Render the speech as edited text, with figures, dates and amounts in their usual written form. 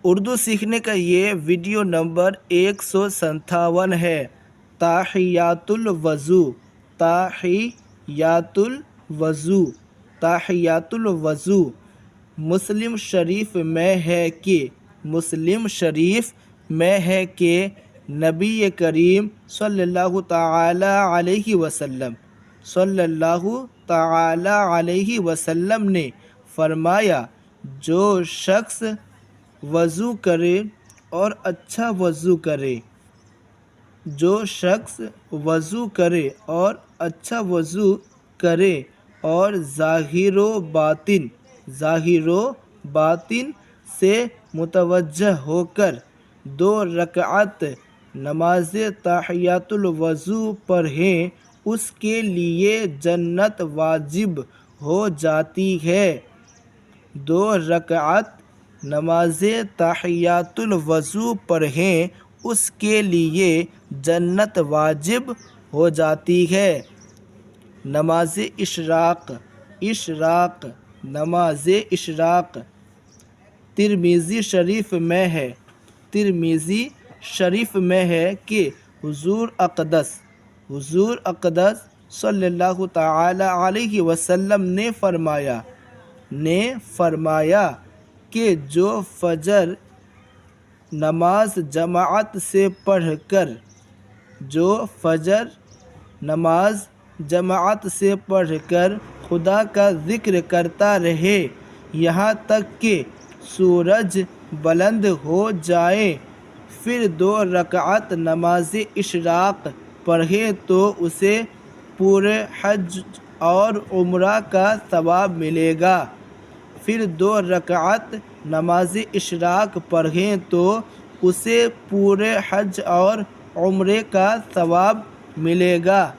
اردو سیکھنے کا یہ ویڈیو نمبر 157 ہے۔ تحیات الوضو، تحیات الوضو، تحیات الوضو۔ مسلم شریف میں ہے کہ نبی کریم صلی اللہ تعالی علیہ وسلم نے فرمایا، جو شخص وضو کرے اور اچھا وضو کرے، جو شخص وضو کرے اور اچھا وضو کرے اور ظاہر و باطن سے متوجہ ہو کر 2 رکعت نماز تحیات الوضو پڑھے، اس کے لیے جنت واجب ہو جاتی ہے۔ 2 رکعت نماز تحیات الوضو پڑھیں، اس کے لیے جنت واجب ہو جاتی ہے۔ نماز اشراق، نماز اشراق ترمذی شریف میں ہے کہ حضور اقدس صلی اللہ تعالی علیہ وسلم نے فرمایا کہ جو فجر نماز جماعت سے پڑھ کر خدا کا ذکر کرتا رہے یہاں تک کہ سورج بلند ہو جائے، پھر 2 رکعت نماز اشراق پڑھے تو اسے پورے حج اور عمرہ کا ثواب ملے گا۔ پھر 2 رکعت نماز اشراق پڑھیں تو اسے پورے حج اور عمرے کا ثواب ملے گا۔